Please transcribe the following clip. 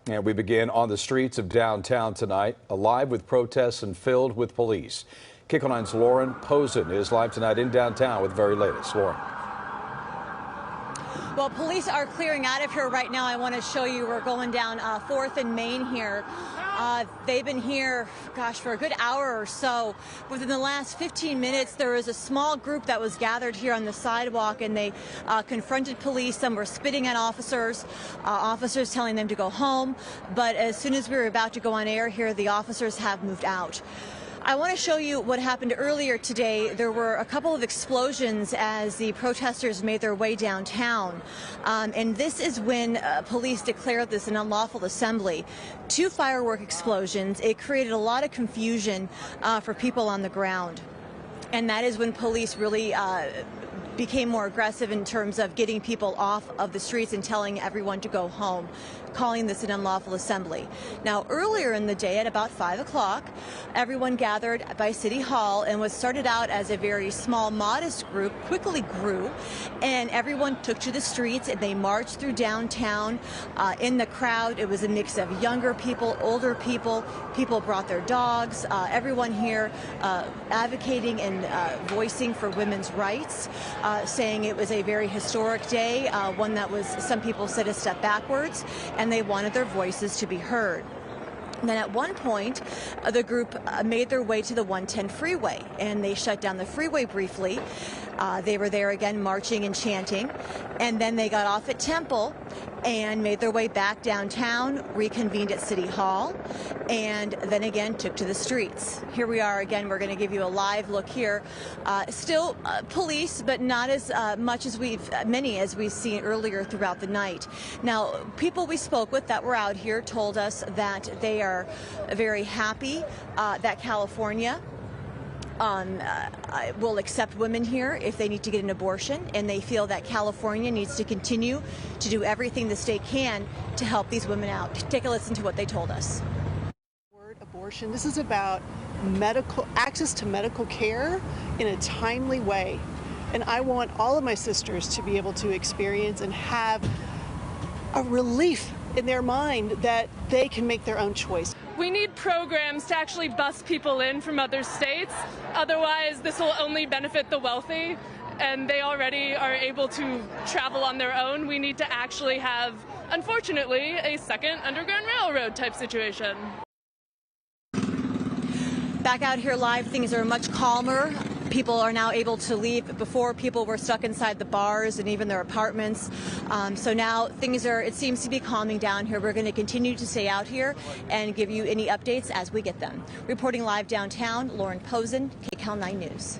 And we begin on the streets of downtown tonight, alive with protests and filled with police. KCAL 9's Lauren Pozen is live tonight in downtown with the very latest. Lauren. Well, police are clearing out of here right now. I want to show you, we're going down 4th and Main here. They've been here, gosh, for a good hour or so. Within the last 15 minutes, there was a small group that was gathered here on the sidewalk, and they confronted police. Some were spitting at officers, officers telling them to go home. But as soon as we were about to go on air here, the officers have moved out. I want to show you what happened earlier today. There were a couple of explosions as the protesters made their way downtown. And this is when police declared this an unlawful assembly. 2 firework explosions. It created a lot of confusion for people on the ground. And that is when police really became more aggressive in terms of getting people off of the streets and telling everyone to go home, calling this an unlawful assembly. Now, earlier in the day at about 5 o'clock, everyone gathered by City Hall, and what started out as a very small, modest group quickly grew, and everyone took to the streets and they marched through downtown. In the crowd, it was a mix of younger people, older people. People brought their dogs. Everyone here advocating and voicing for women's rights, saying it was a very historic day, one that was, some people said, a step backwards, and they wanted their voices to be heard. And then at one point, the group made their way to the 110 freeway, and they shut down the freeway briefly. They were there again marching and chanting, and then they got off at Temple and made their way back downtown, reconvened at City Hall, and then again took to the streets. Here we are again. We're going to give you a live look here. Still police, but not as much as many as we've seen earlier throughout the night. Now, people we spoke with that were out here told us that they are very happy that California will accept women here if they need to get an abortion, and they feel that California needs to continue to do everything the state can to help these women out. Take a listen to what they told us. Abortion, this is about access to medical care in a timely way. And I want all of my sisters to be able to experience and have a relief in their mind that they can make their own choice. We need programs to actually bus people in from other states. Otherwise, this will only benefit the wealthy, and they already are able to travel on their own. We need to actually have, unfortunately, a second Underground Railroad type situation. Back out here live, things are much calmer. People are now able to leave. Before, people were stuck inside the bars and even their apartments. So now things are, it seems to be calming down here. We're going to continue to stay out here and give you any updates as we get them. Reporting live downtown, Lauren Pozen, KCAL 9 News.